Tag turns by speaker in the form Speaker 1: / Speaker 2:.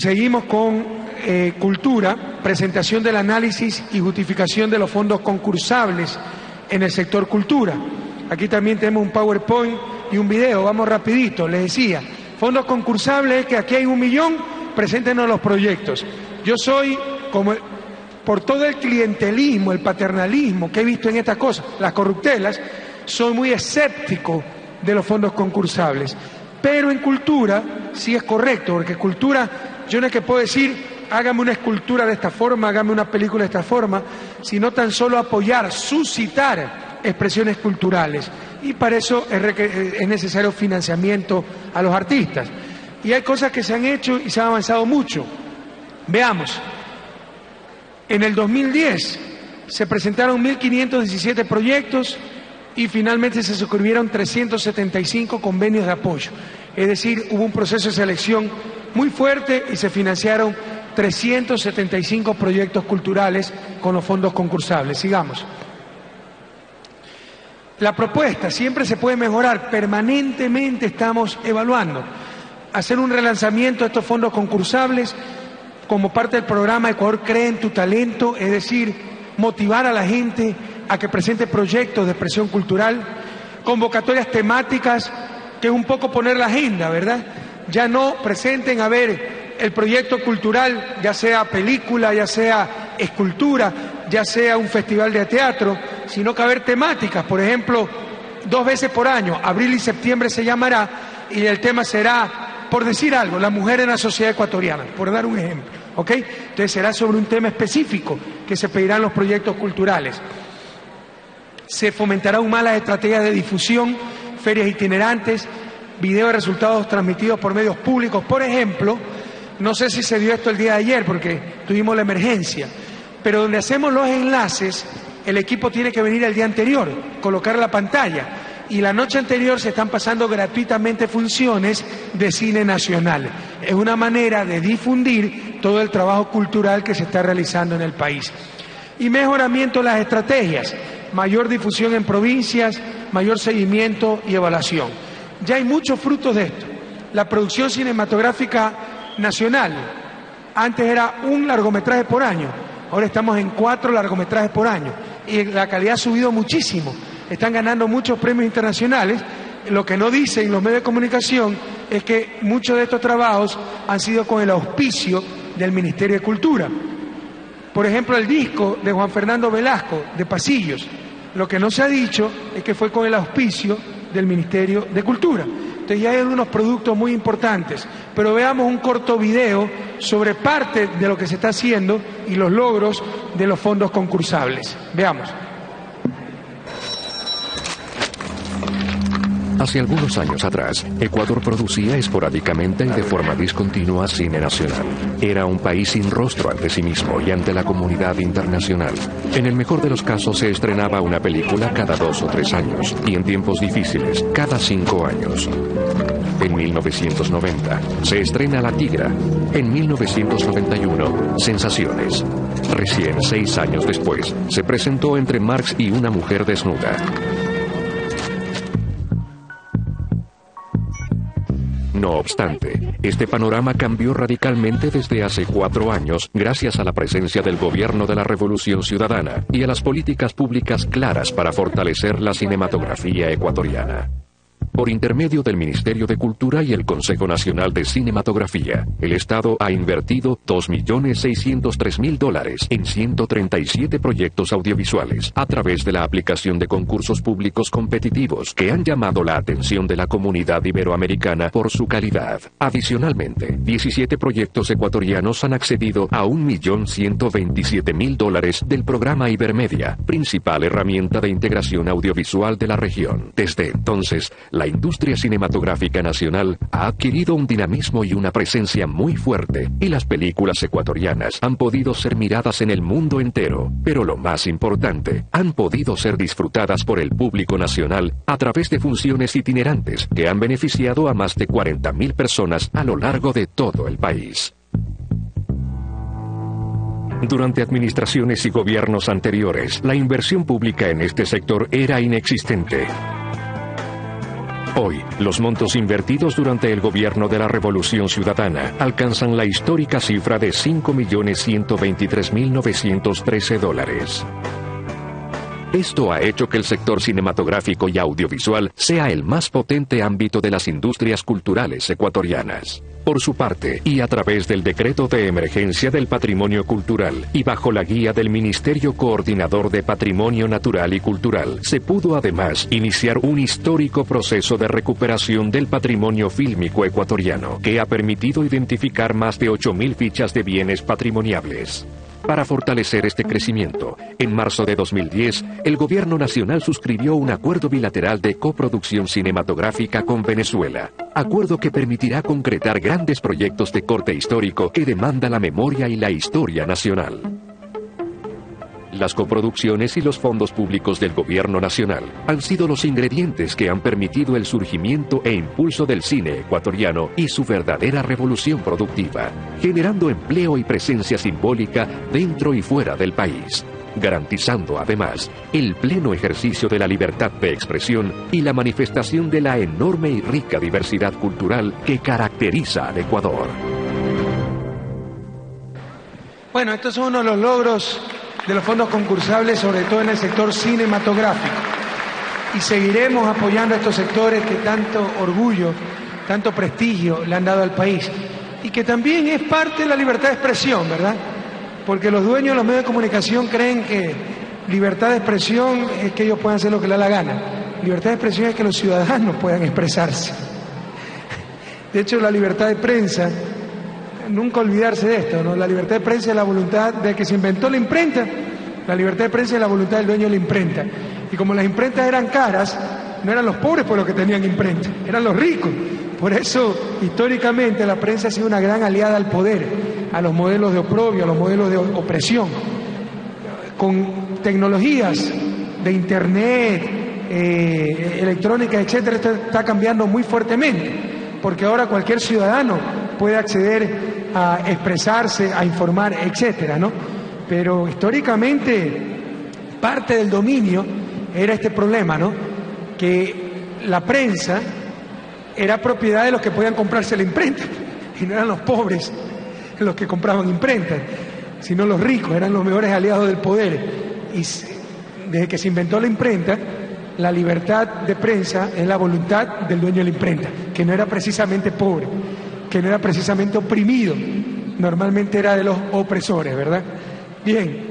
Speaker 1: Seguimos con cultura, presentación del análisis y justificación de los fondos concursables en el sector cultura. Aquí también tenemos un PowerPoint y un video, vamos rapidito. Les decía, fondos concursables, que aquí hay 1 millón, preséntenos los proyectos. Yo soy, como por todo el clientelismo, el paternalismo que he visto en estas cosas, las corruptelas, soy muy escéptico de los fondos concursables. Pero en cultura sí es correcto, porque cultura, yo no es que puedo decir, hágame una escultura de esta forma, hágame una película de esta forma, sino tan solo apoyar, suscitar expresiones culturales. Y para eso es necesario financiamiento a los artistas. Y hay cosas que se han hecho y se ha avanzado mucho. Veamos, en el 2010 se presentaron 1.517 proyectos y finalmente se suscribieron 375 convenios de apoyo. Es decir, hubo un proceso de selección muy fuerte y se financiaron 375 proyectos culturales con los fondos concursables. Sigamos. La propuesta siempre se puede mejorar, permanentemente estamos evaluando. Hacer un relanzamiento de estos fondos concursables como parte del programa Ecuador Cree en tu Talento, es decir, motivar a la gente a que presente proyectos de expresión cultural, convocatorias temáticas, que es un poco poner la agenda, ¿verdad? Ya no presenten a ver el proyecto cultural, ya sea película, ya sea escultura, ya sea un festival de teatro, sino que haber temáticas, por ejemplo, 2 veces por año, abril y septiembre se llamará, y el tema será, por decir algo, la mujer en la sociedad ecuatoriana, por dar un ejemplo, ¿ok? Entonces será sobre un tema específico que se pedirán los proyectos culturales. Se fomentará aún más las estrategias de difusión, ferias itinerantes, video de resultados transmitidos por medios públicos. Por ejemplo, no sé si se dio esto el día de ayer porque tuvimos la emergencia, pero donde hacemos los enlaces, el equipo tiene que venir el día anterior, colocar la pantalla, y la noche anterior se están pasando gratuitamente funciones de cine nacional. Es una manera de difundir todo el trabajo cultural que se está realizando en el país. Y mejoramiento de las estrategias, mayor difusión en provincias, mayor seguimiento y evaluación. Ya hay muchos frutos de esto. La producción cinematográfica nacional, antes era 1 largometraje por año, ahora estamos en 4 largometrajes por año y la calidad ha subido muchísimo. Están ganando muchos premios internacionales. Lo que no dicen los medios de comunicación es que muchos de estos trabajos han sido con el auspicio del Ministerio de Cultura. Por ejemplo, el disco de Juan Fernando Velasco, de Pasillos, lo que no se ha dicho es que fue con el auspicio del Ministerio de Cultura. Entonces ya hay algunos productos muy importantes, pero veamos un corto video sobre parte de lo que se está haciendo y los logros de los fondos concursables. Veamos.
Speaker 2: Hace algunos años atrás, Ecuador producía esporádicamente y de forma discontinua cine nacional. Era un país sin rostro ante sí mismo y ante la comunidad internacional. En el mejor de los casos se estrenaba una película cada 2 o 3 años, y en tiempos difíciles, cada 5 años. En 1990, se estrena La Tigra. En 1991, Sensaciones. Recién 6 años después, se presentó Entre Marx y una mujer desnuda. No obstante, este panorama cambió radicalmente desde hace 4 años gracias a la presencia del gobierno de la Revolución Ciudadana y a las políticas públicas claras para fortalecer la cinematografía ecuatoriana. Por intermedio del Ministerio de Cultura y el Consejo Nacional de Cinematografía, el Estado ha invertido $2.603.000 en 137 proyectos audiovisuales a través de la aplicación de concursos públicos competitivos que han llamado la atención de la comunidad iberoamericana por su calidad. Adicionalmente, 17 proyectos ecuatorianos han accedido a $1.127.000 del programa Ibermedia, principal herramienta de integración audiovisual de la región. Desde entonces, la industria cinematográfica nacional ha adquirido un dinamismo y una presencia muy fuerte, y las películas ecuatorianas han podido ser miradas en el mundo entero, pero lo más importante, han podido ser disfrutadas por el público nacional a través de funciones itinerantes que han beneficiado a más de 40.000 personas a lo largo de todo el país. Durante administraciones y gobiernos anteriores, la inversión pública en este sector era inexistente. Hoy, los montos invertidos durante el gobierno de la Revolución Ciudadana alcanzan la histórica cifra de $5.123.913. Esto ha hecho que el sector cinematográfico y audiovisual sea el más potente ámbito de las industrias culturales ecuatorianas. Por su parte, y a través del Decreto de Emergencia del Patrimonio Cultural y bajo la guía del Ministerio Coordinador de Patrimonio Natural y Cultural, se pudo además iniciar un histórico proceso de recuperación del patrimonio fílmico ecuatoriano, que ha permitido identificar más de 8.000 fichas de bienes patrimoniables. Para fortalecer este crecimiento, en marzo de 2010, el Gobierno Nacional suscribió un acuerdo bilateral de coproducción cinematográfica con Venezuela, acuerdo que permitirá concretar grandes proyectos de corte histórico que demanda la memoria y la historia nacional. Las coproducciones y los fondos públicos del Gobierno Nacional han sido los ingredientes que han permitido el surgimiento e impulso del cine ecuatoriano y su verdadera revolución productiva, generando empleo y presencia simbólica dentro y fuera del país, garantizando además el pleno ejercicio de la libertad de expresión y la manifestación de la enorme y rica diversidad cultural que caracteriza al Ecuador.
Speaker 1: Bueno, estos son uno de los logros de los fondos concursables, sobre todo en el sector cinematográfico. Y seguiremos apoyando a estos sectores que tanto orgullo, tanto prestigio le han dado al país. Y que también es parte de la libertad de expresión, ¿verdad? Porque los dueños de los medios de comunicación creen que libertad de expresión es que ellos puedan hacer lo que les da la gana. Libertad de expresión es que los ciudadanos puedan expresarse. De hecho, la libertad de prensa, nunca olvidarse de esto, ¿no? La libertad de prensa es la voluntad de que se inventó la imprenta. La libertad de prensa es la voluntad del dueño de la imprenta. Y como las imprentas eran caras, no eran los pobres por los que tenían imprenta, eran los ricos. Por eso, históricamente, la prensa ha sido una gran aliada al poder, a los modelos de oprobio, a los modelos de opresión. Con tecnologías de internet, electrónica, etcétera, esto está cambiando muy fuertemente, porque ahora cualquier ciudadano puede acceder a expresarse, a informar, etcétera, ¿no? Pero históricamente parte del dominio era este problema, ¿no? Que la prensa era propiedad de los que podían comprarse la imprenta, y no eran los pobres los que compraban imprenta, sino los ricos, eran los mejores aliados del poder. Y desde que se inventó la imprenta, la libertad de prensa es la voluntad del dueño de la imprenta, que no era precisamente pobre, que no era precisamente oprimido, normalmente era de los opresores, ¿verdad? Bien.